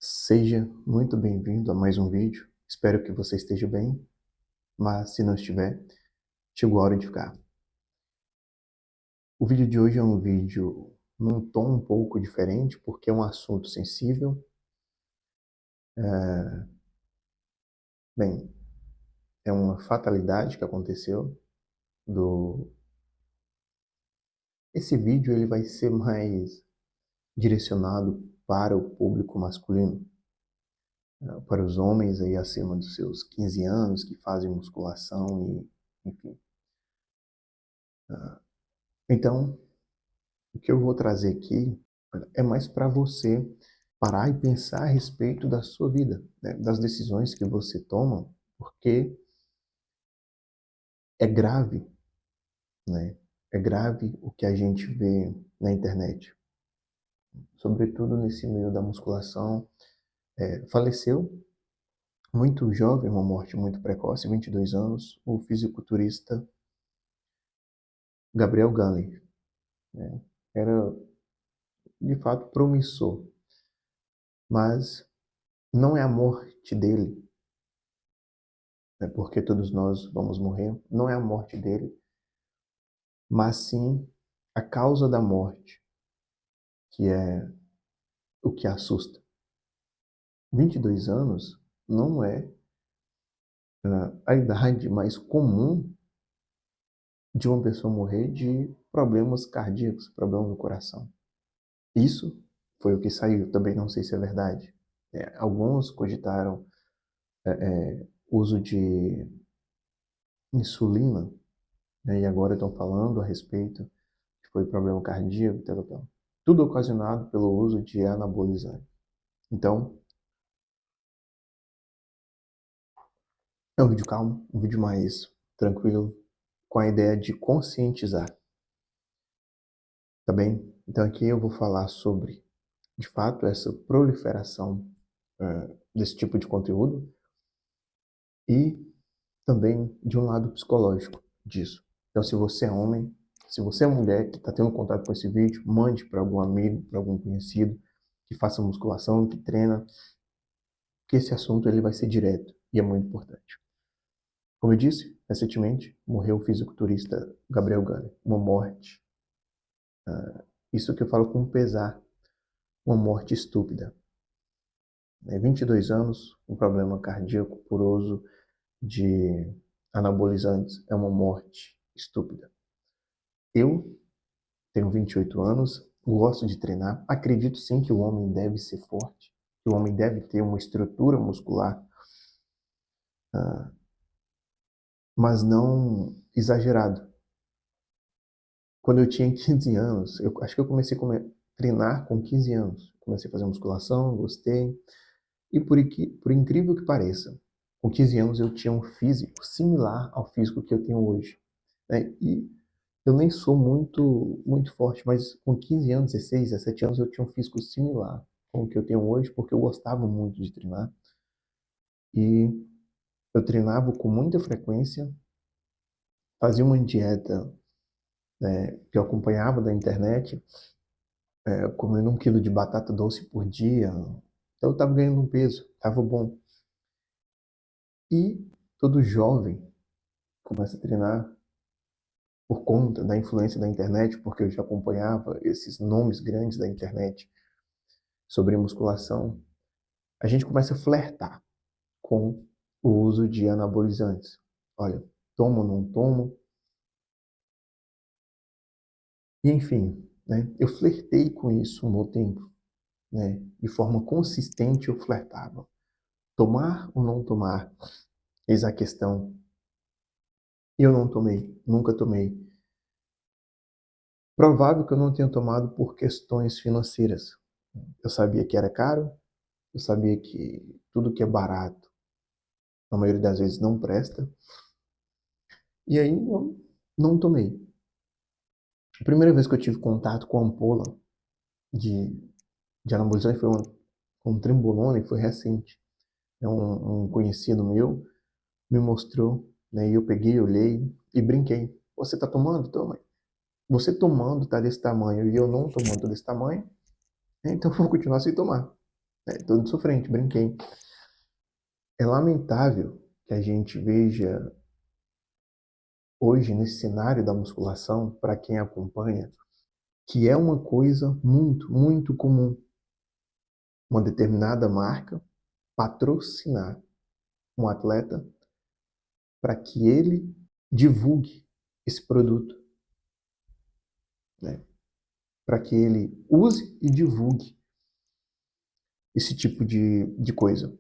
Seja muito bem-vindo a mais um vídeo. Espero que você esteja bem, mas se não estiver, chegou a hora de ficar. O vídeo de hoje é um vídeo num tom um pouco diferente, porque é um assunto sensível. Bem, é uma fatalidade que aconteceu. Do... Esse vídeo ele vai ser mais direcionado para o público masculino, para os homens aí acima dos seus 15 anos que fazem musculação e, enfim. Então, o que eu vou trazer aqui é mais para você parar e pensar a respeito da sua vida, né? Das decisões que você toma, porque é grave, né? É grave o que a gente vê na internet, sobretudo nesse meio da musculação. Faleceu muito jovem, uma morte muito precoce, 22 anos, o fisiculturista Gabriel Gunley, né? Era de fato promissor, mas não é a morte dele, né? Porque todos nós vamos morrer, não é a morte dele, mas sim a causa da morte, que é o que assusta. 22 anos não é a idade mais comum de uma pessoa morrer de problemas cardíacos, problemas no coração. Isso foi o que saiu, também não sei se é verdade. Alguns cogitaram uso de insulina, né, e agora estão falando a respeito que foi problema cardíaco, tal, tal. Tudo ocasionado pelo uso de anabolizante. Então, é um vídeo calmo, um vídeo mais tranquilo, com a ideia de conscientizar, tá bem? Então aqui eu vou falar sobre, de fato, essa proliferação desse tipo de conteúdo e também de um lado psicológico disso. Então se você é homem, se você é mulher que está tendo contato com esse vídeo, mande para algum amigo, para algum conhecido que faça musculação, que treina, que esse assunto ele vai ser direto e é muito importante. Como eu disse, recentemente morreu o fisiculturista Gabriel Gunley, uma morte. Isso que eu falo com pesar, uma morte estúpida. 22 anos, um problema cardíaco por uso de anabolizantes, é uma morte estúpida. Eu tenho 28 anos, gosto de treinar, acredito sim que o homem deve ser forte, que o homem deve ter uma estrutura muscular, mas não exagerado. Quando eu tinha 15 anos, eu acho que eu comecei a treinar com 15 anos. Comecei a fazer musculação, gostei. E por incrível que pareça, com 15 anos eu tinha um físico similar ao físico que eu tenho hoje, né? E eu nem sou muito forte, mas com 15 anos, 16, 17 anos eu tinha um físico similar com o que eu tenho hoje, porque eu gostava muito de treinar. E eu treinava com muita frequência, fazia uma dieta, né, que eu acompanhava da internet, comendo 1 quilo de batata doce por dia. Então eu estava ganhando um peso, estava bom. E todo jovem começa a treinar por conta da influência da internet, porque eu já acompanhava esses nomes grandes da internet sobre musculação. A gente começa a flertar com o uso de anabolizantes. Olha, tomo ou não tomo? E enfim, né, eu flertei com isso um bom tempo, né? De forma consistente eu flertava. Tomar ou não tomar? Eis a questão. Eu não tomei, nunca tomei. Provável que eu não tenha tomado por questões financeiras. Eu sabia que era caro, eu sabia que tudo que é barato, na maioria das vezes, não presta. E aí eu não tomei. A primeira vez que eu tive contato com a ampola de, de anabolizante foi um trembolone, foi recente. Um conhecido meu me mostrou, né, e eu peguei, olhei e brinquei. Você tá tomando? Toma. Você tomando tá desse tamanho e eu não tomando desse tamanho, então eu vou continuar sem tomar. Todo sofrente, brinquei. É lamentável que a gente veja hoje nesse cenário da musculação, para quem acompanha, que é uma coisa muito, muito comum. Uma determinada marca patrocinar um atleta para que ele divulgue esse produto, né? Para que ele use e divulgue esse tipo de coisa.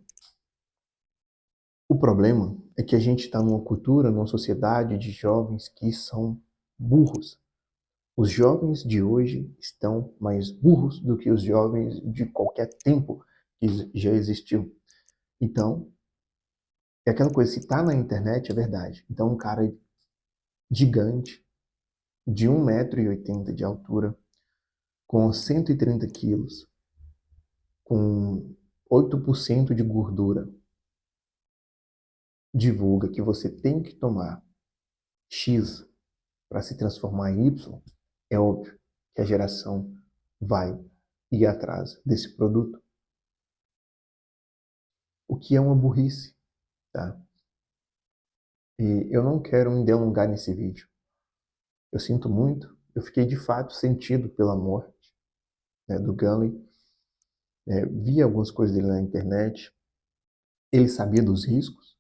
O problema é que a gente está numa cultura, numa sociedade de jovens que são burros. Os jovens de hoje estão mais burros do que os jovens de qualquer tempo que já existiu. Então, é aquela coisa, se está na internet, é verdade. Então, um cara gigante, de 1,80 m de altura, com 130 quilos, com 8% de gordura, divulga que você tem que tomar X para se transformar em Y, é óbvio que a geração vai ir atrás desse produto. O que é uma burrice, tá? E eu não quero me delongar nesse vídeo. Eu sinto muito, eu fiquei de fato sentido pela morte, né, do Gunley. Vi algumas coisas dele na internet. Ele sabia dos riscos.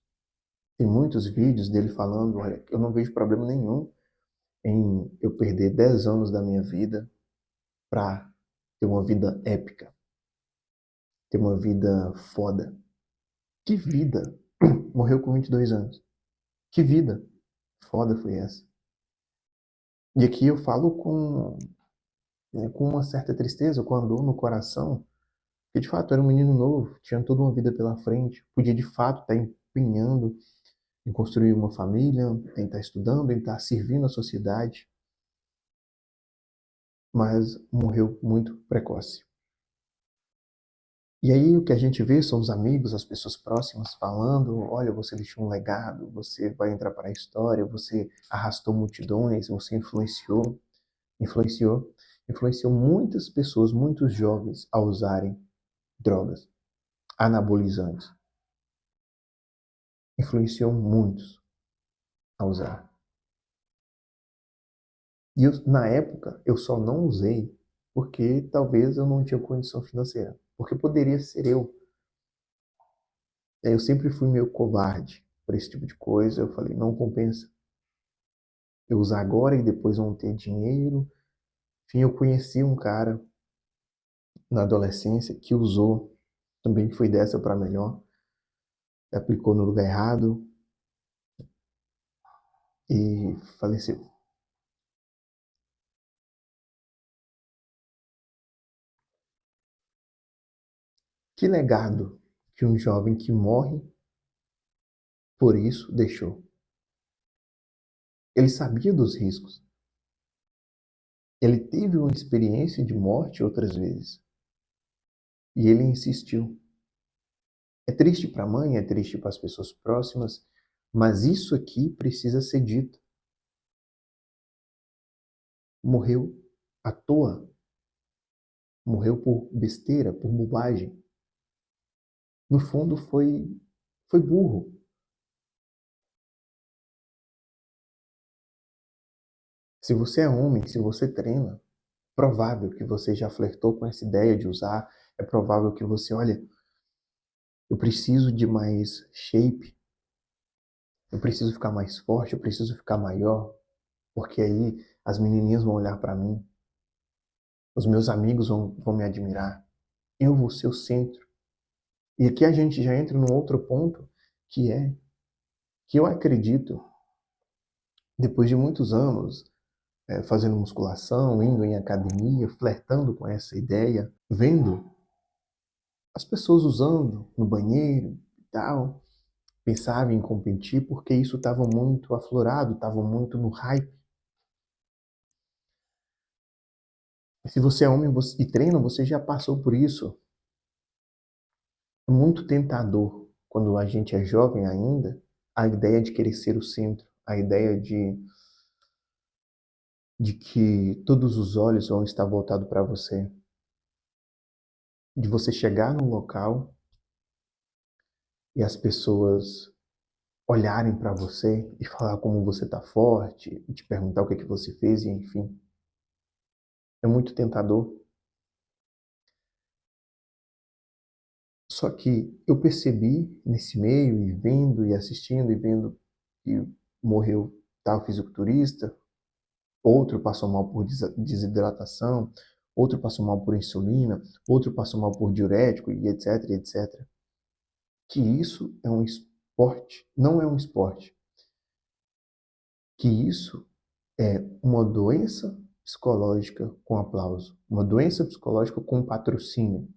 Tem muitos vídeos dele falando, olha, eu não vejo problema nenhum em eu perder 10 anos da minha vida para ter uma vida épica, ter uma vida foda. Que vida! Morreu com 22 anos. Que vida foda foi essa? E aqui eu falo com uma certa tristeza, com a dor no coração, porque de fato era um menino novo, tinha toda uma vida pela frente, podia de fato estar empenhando em construir uma família, em estar estudando, em estar servindo a sociedade, mas morreu muito precoce. E aí o que a gente vê são os amigos, as pessoas próximas falando, olha, você deixou um legado, você vai entrar para a história, você arrastou multidões, você influenciou, influenciou muitas pessoas, muitos jovens a usarem drogas, anabolizantes. Influenciou muitos a usar. E na época, eu só não usei porque talvez eu não tinha condição financeira. Porque poderia ser eu. Eu sempre fui meio covarde para esse tipo de coisa. Eu falei, não compensa. Eu usar agora e depois não ter dinheiro. Enfim, eu conheci um cara na adolescência que usou, também foi dessa para melhor, aplicou no lugar errado e faleceu. Que legado que um jovem que morre por isso deixou? Ele sabia dos riscos. Ele teve uma experiência de morte outras vezes. E ele insistiu. É triste para a mãe, é triste para as pessoas próximas, mas isso aqui precisa ser dito. Morreu à toa. Morreu por besteira, por bobagem. No fundo, foi burro. Se você é homem, se você treina, provável que você já flertou com essa ideia de usar, é provável que você, olha, eu preciso de mais shape, eu preciso ficar mais forte, eu preciso ficar maior, porque aí as menininhas vão olhar para mim, os meus amigos vão me admirar, eu vou ser o centro. E aqui a gente já entra num outro ponto, que é que eu acredito, depois de muitos anos fazendo musculação, indo em academia, flertando com essa ideia, vendo as pessoas usando no banheiro e tal, pensava em competir porque isso estava muito aflorado, estava muito no hype. Se você é homem e treina, você já passou por isso. É muito tentador, quando a gente é jovem ainda, a ideia de querer ser o centro, a ideia de que todos os olhos vão estar voltados para você. de você chegar num local e as pessoas olharem para você e falar como você tá forte, e te perguntar o que é que você fez, e enfim. É muito tentador. Só que eu percebi nesse meio, e vendo e assistindo, e vendo que morreu tal fisiculturista, outro passou mal por desidratação, outro passou mal por insulina, outro passou mal por diurético, e etc, etc. Que isso é um esporte, não é um esporte. Que isso é uma doença psicológica com aplauso, uma doença psicológica com patrocínio.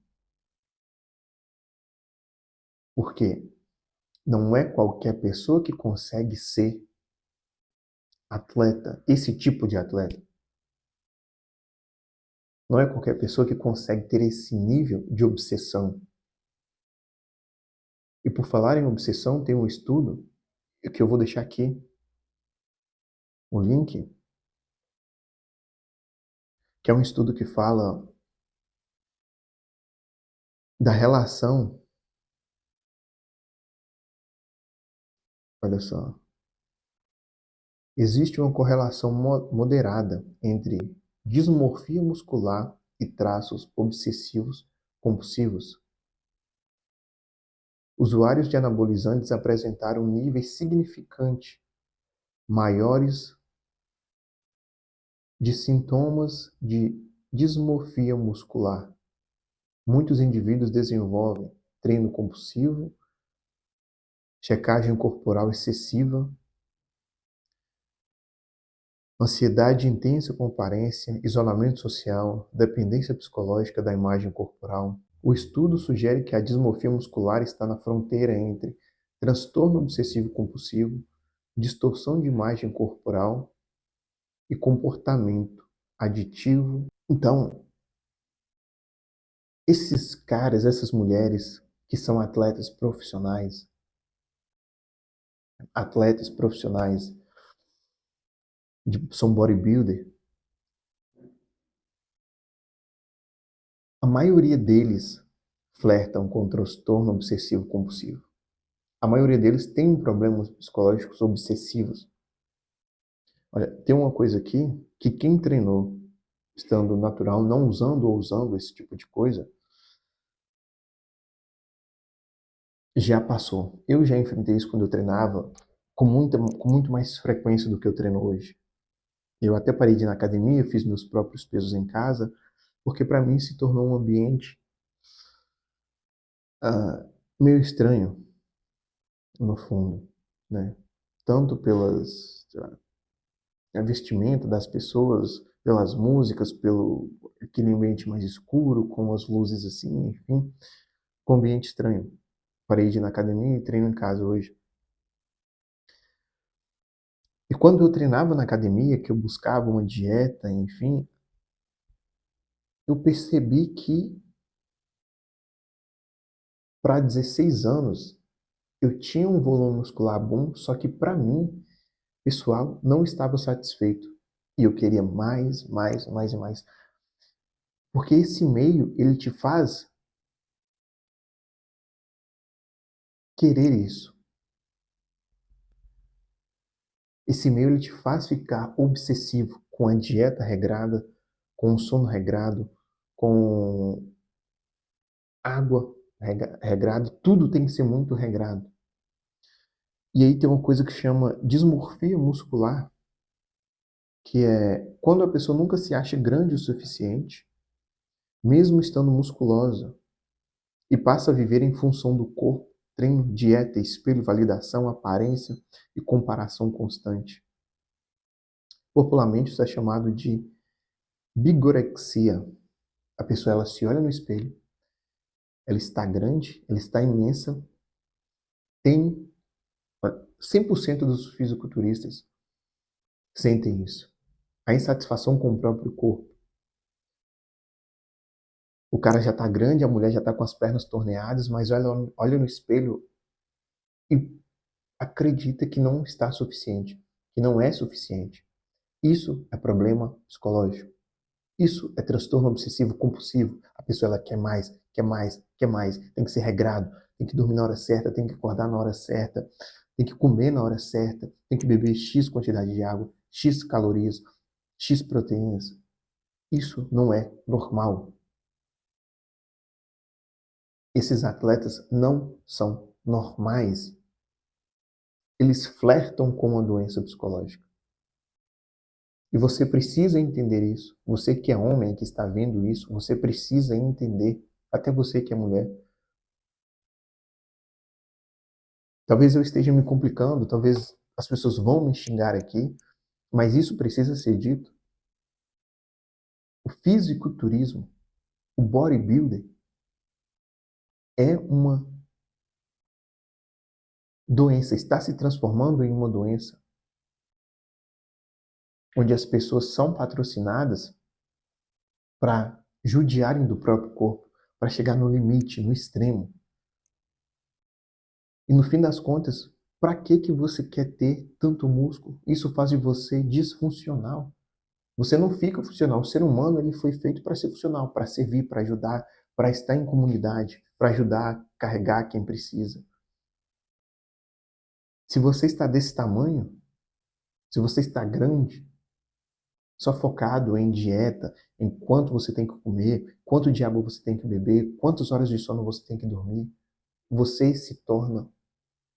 Por quê? Não é qualquer pessoa que consegue ser atleta, esse tipo de atleta. Não é qualquer pessoa que consegue ter esse nível de obsessão. E por falar em obsessão, tem um estudo que eu vou deixar aqui, o link, que é um estudo que fala da relação, olha só, existe uma correlação moderada entre dismorfia muscular e traços obsessivos compulsivos. Usuários de anabolizantes apresentaram níveis significantes maiores de sintomas de dismorfia muscular. Muitos indivíduos desenvolvem treino compulsivo, checagem corporal excessiva, ansiedade intensa com aparência, isolamento social, dependência psicológica da imagem corporal. O estudo sugere que a dismorfia muscular está na fronteira entre transtorno obsessivo compulsivo, distorção de imagem corporal e comportamento aditivo. Então, esses caras, essas mulheres que são atletas profissionais, são bodybuilder, a maioria deles flertam com transtorno obsessivo compulsivo. A maioria deles tem problemas psicológicos obsessivos. Olha, tem uma coisa aqui que quem treinou estando natural, não usando ou usando esse tipo de coisa, já passou. Eu já enfrentei isso quando eu treinava com muito mais frequência do que eu treino hoje. Eu até parei de ir na academia, fiz meus próprios pesos em casa, porque para mim se tornou um ambiente meio estranho, no fundo, né? Tanto pelas vestimenta das pessoas, pelas músicas, pelo aquele ambiente mais escuro, com as luzes assim, enfim, com um ambiente estranho. Parei de ir na academia e treino em casa hoje. E quando eu treinava na academia, que eu buscava uma dieta, enfim, eu percebi que para 16 anos eu tinha um volume muscular bom, só que para mim, pessoal, não estava satisfeito. E eu queria mais, mais, mais e mais. Porque esse meio, ele te faz querer isso. Esse meio, ele te faz ficar obsessivo com a dieta regrada, com o sono regrado, com água regrado, tudo tem que ser muito regrado. E aí tem uma coisa que chama dismorfia muscular, que é quando a pessoa nunca se acha grande o suficiente, mesmo estando musculosa, e passa a viver em função do corpo, treino, dieta, espelho, validação, aparência e comparação constante. Popularmente isso é chamado de bigorexia. A pessoa ela se olha no espelho, ela está grande, ela está imensa, tem 100% dos fisiculturistas sentem isso. A insatisfação com o próprio corpo. O cara já está grande, a mulher já está com as pernas torneadas, mas olha no espelho e acredita que não está suficiente, que não é suficiente. Isso é problema psicológico. Isso é transtorno obsessivo compulsivo. A pessoa ela quer mais, quer mais, quer mais. Tem que ser regrado, tem que dormir na hora certa, tem que acordar na hora certa, tem que comer na hora certa, tem que beber X quantidade de água, X calorias, X proteínas. Isso não é normal. Esses atletas não são normais. Eles flertam com uma doença psicológica. E você precisa entender isso. Você que é homem, que está vendo isso, você precisa entender. Até você que é mulher. Talvez eu esteja me complicando, talvez as pessoas vão me xingar aqui, mas isso precisa ser dito. O fisiculturismo, o bodybuilder, é uma doença, está se transformando em uma doença, onde as pessoas são patrocinadas para judiarem do próprio corpo, para chegar no limite, no extremo. E no fim das contas, para que você quer ter tanto músculo? Isso faz de você disfuncional. Você não fica funcional. O ser humano ele foi feito para ser funcional, para servir, para ajudar, para estar em comunidade, para ajudar a carregar quem precisa. Se você está desse tamanho, se você está grande, só focado em dieta, em quanto você tem que comer, quanto de água você tem que beber, quantas horas de sono você tem que dormir, você se torna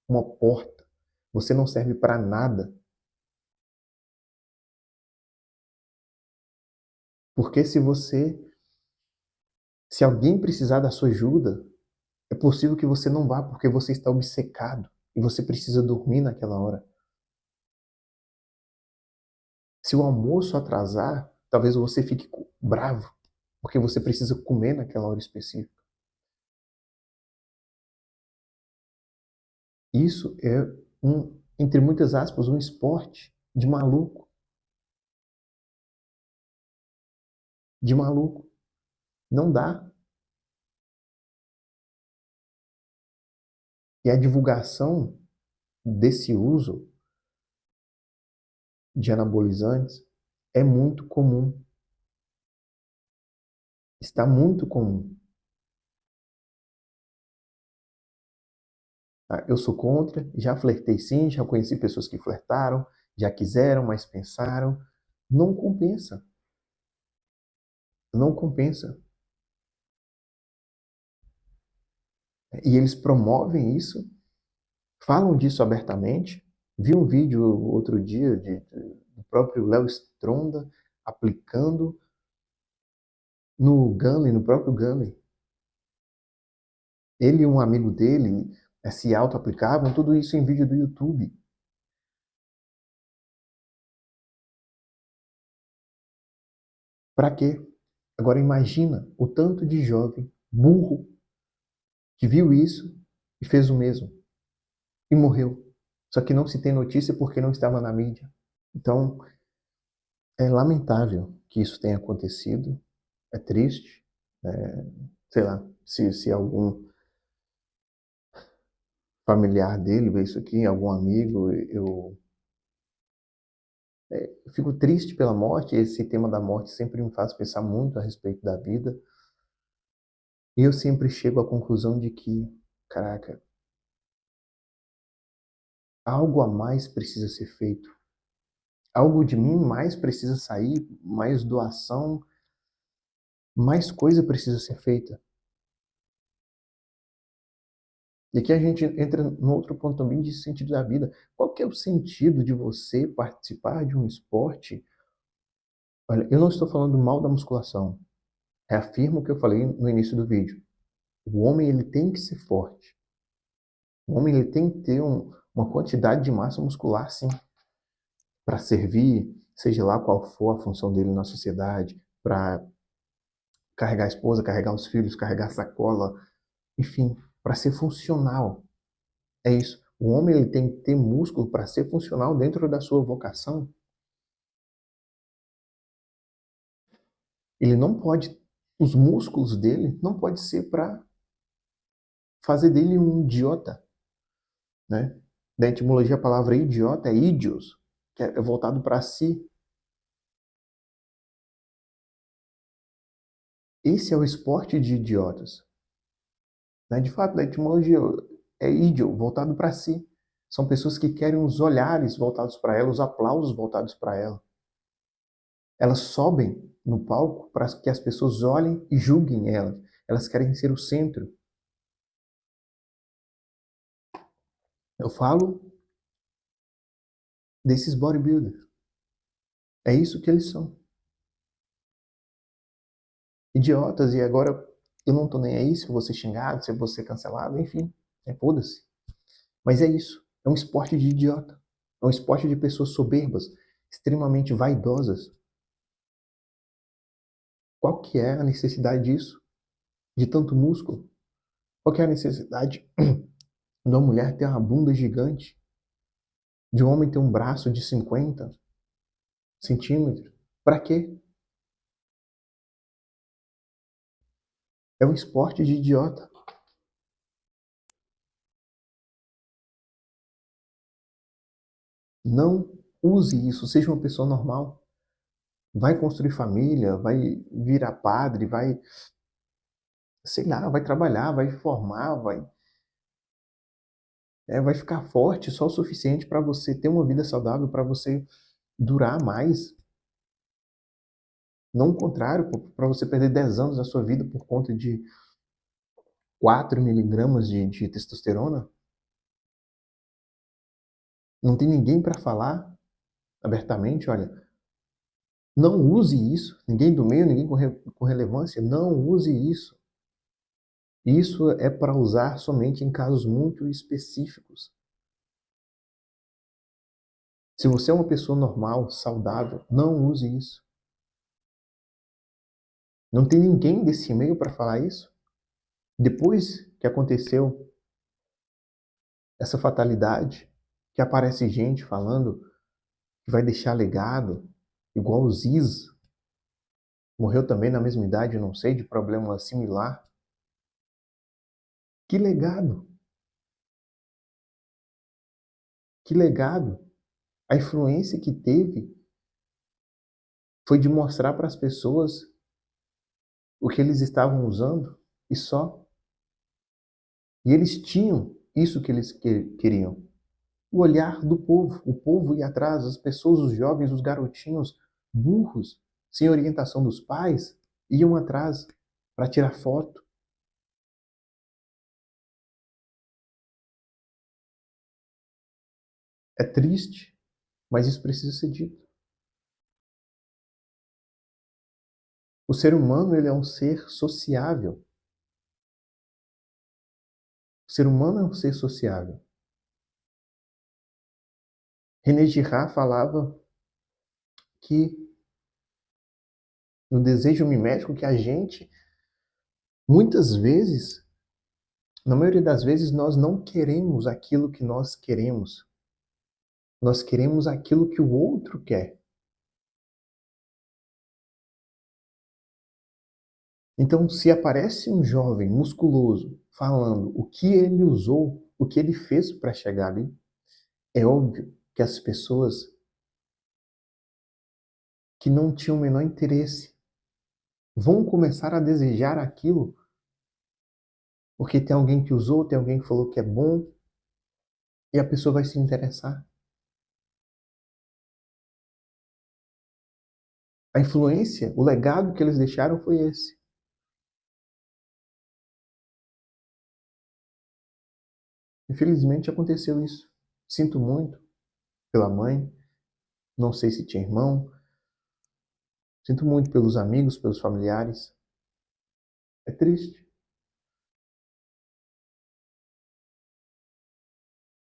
uma porta. Você não serve para nada. Porque se alguém precisar da sua ajuda, é possível que você não vá porque você está obcecado e você precisa dormir naquela hora. Se o almoço atrasar, talvez você fique bravo porque você precisa comer naquela hora específica. Isso é entre muitas aspas, um esporte de maluco, de maluco. Não dá. E a divulgação desse uso de anabolizantes é muito comum. Está muito comum. Eu sou contra, já flertei sim, já conheci pessoas que flertaram, já quiseram, mas pensaram. Não compensa. Não compensa. E eles promovem isso, falam disso abertamente. Vi um vídeo outro dia do próprio Léo Stronda aplicando no Gunley, no próprio Gunley. Ele e um amigo dele se auto-aplicavam, tudo isso em vídeo do YouTube. Para quê? Agora imagina o tanto de jovem burro que viu isso e fez o mesmo. E morreu. Só que não se tem notícia porque não estava na mídia. Então, é lamentável que isso tenha acontecido. É triste. Sei lá, se algum familiar dele vê isso aqui, algum amigo, eu fico triste pela morte. Esse tema da morte sempre me faz pensar muito a respeito da vida. E eu sempre chego à conclusão de que, caraca, algo a mais precisa ser feito. Algo de mim mais precisa sair, mais doação, mais coisa precisa ser feita. E aqui a gente entra num outro ponto também de sentido da vida. Qual que é o sentido de você participar de um esporte? Olha, eu não estou falando mal da musculação. Reafirmo o que eu falei no início do vídeo. O homem ele tem que ser forte. O homem ele tem que ter uma quantidade de massa muscular, sim, para servir, seja lá qual for a função dele na sociedade, para carregar a esposa, carregar os filhos, carregar a sacola, enfim, para ser funcional. É isso. O homem ele tem que ter músculo para ser funcional dentro da sua vocação. Ele não pode, os músculos dele não pode ser para fazer dele um idiota, né? Da etimologia a palavra idiota é idios, que é voltado para si. Esse é o esporte de idiotas. Né? De fato, a etimologia é idiot, voltado para si. São pessoas que querem os olhares voltados para ela, os aplausos voltados para ela. Elas sobem no palco para que as pessoas olhem e julguem elas. Elas querem ser o centro. Eu falo desses bodybuilders. É isso que eles são. Idiotas, e agora eu não tô nem aí se eu vou ser xingado, se eu vou ser cancelado, enfim, foda-se. Mas é isso. É um esporte de idiota. É um esporte de pessoas soberbas, extremamente vaidosas. Qual que é a necessidade disso? De tanto músculo? Qual que é a necessidade de uma mulher ter uma bunda gigante? De um homem ter um braço de 50 centímetros? Para quê? É um esporte de idiota. Não use isso. Seja uma pessoa normal. Vai construir família, vai virar padre, vai, sei lá, vai trabalhar, vai formar, vai ficar forte só o suficiente para você ter uma vida saudável, para você durar mais. Não o contrário, para você perder 10 anos da sua vida por conta de 4 miligramas de testosterona. Não tem ninguém para falar abertamente, olha, não use isso. Ninguém do meio, ninguém com relevância, não use isso. Isso é para usar somente em casos muito específicos. Se você é uma pessoa normal, saudável, não use isso. Não tem ninguém desse meio para falar isso. Depois que aconteceu essa fatalidade, que aparece gente falando que vai deixar legado, igual o Ziz, morreu também na mesma idade, não sei, de problema similar. Que legado? Que legado? A influência que teve foi de mostrar para as pessoas o que eles estavam usando e só. E eles tinham isso que eles queriam. O olhar do povo. O povo ia atrás, as pessoas, os jovens, os garotinhos burros, sem orientação dos pais, iam atrás para tirar foto. É triste, mas isso precisa ser dito. O ser humano, ele é um ser sociável. O ser humano é um ser sociável. René Girard falava que no desejo mimético que a gente, muitas vezes, na maioria das vezes, nós não queremos aquilo que nós queremos. Nós queremos aquilo que o outro quer. Então, se aparece um jovem musculoso falando o que ele usou, o que ele fez para chegar ali, é óbvio que as pessoas que não tinham o menor interesse vão começar a desejar aquilo porque tem alguém que usou, tem alguém que falou que é bom e a pessoa vai se interessar. A influência, o legado que eles deixaram foi esse. Infelizmente aconteceu isso. Sinto muito pela mãe, não sei se tinha irmão. Sinto muito pelos amigos, pelos familiares. É triste.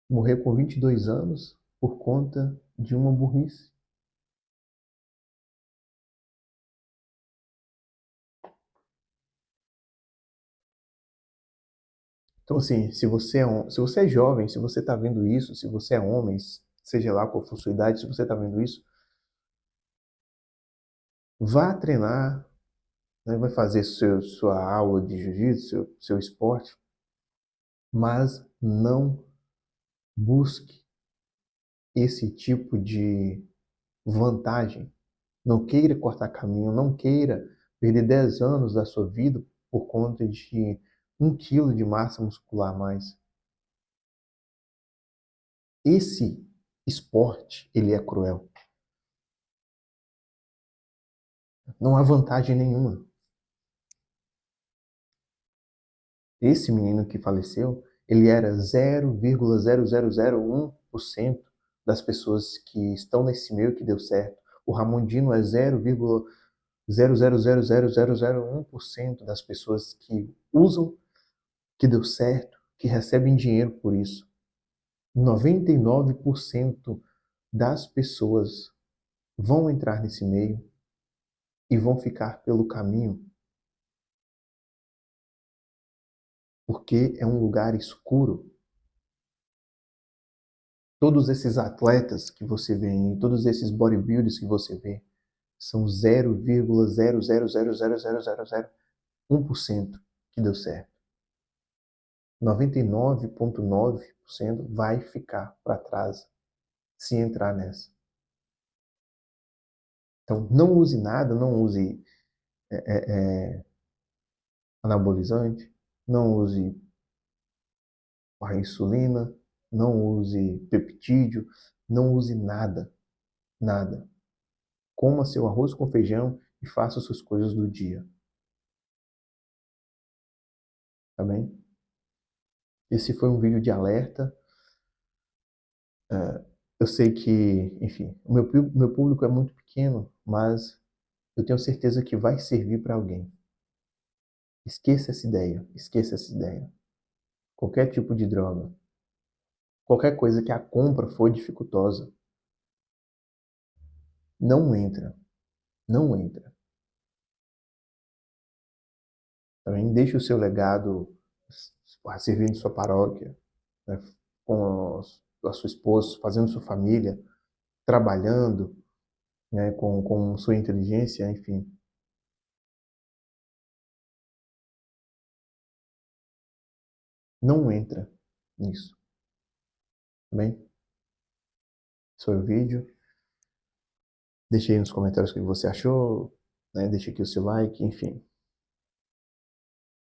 Morreu com 22 anos por conta de uma burrice. Então, assim, se você é jovem, se você está vendo isso, se você é homem, seja lá qual for a sua idade, se você está vendo isso, vá treinar, né, vai fazer sua aula de jiu-jitsu, seu esporte, mas não busque esse tipo de vantagem. Não queira cortar caminho, não queira perder 10 anos da sua vida por conta de 1 quilo de massa muscular a mais. Esse esporte, ele é cruel. Não há vantagem nenhuma. Esse menino que faleceu, ele era 0,0001% das pessoas que estão nesse meio que deu certo. O Ramondino é 0,0000001% das pessoas que usam, que deu certo, que recebem dinheiro por isso. 99% das pessoas vão entrar nesse meio e vão ficar pelo caminho porque é um lugar escuro. Todos esses atletas que você vê, todos esses bodybuilders que você vê, são 0,0000001% que deu certo. 99,9% vai ficar para trás se entrar nessa. Então, não use nada, não use anabolizante, não use a insulina, não use peptídeo, não use nada, nada. Coma seu arroz com feijão e faça suas coisas do dia. Tá bem? Esse foi um vídeo de alerta. Eu sei que, enfim, o meu público é muito pequeno, mas eu tenho certeza que vai servir para alguém. Esqueça essa ideia, esqueça essa ideia. Qualquer tipo de droga, qualquer coisa que a compra for dificultosa, não entra, não entra. Também deixe o seu legado servindo sua paróquia, né, com a sua esposa, fazendo sua família, trabalhando, né, com sua inteligência, enfim. Não entra nisso. Tá bem? Esse foi o vídeo. Deixe aí nos comentários o que você achou, né? Deixe aqui o seu like, enfim.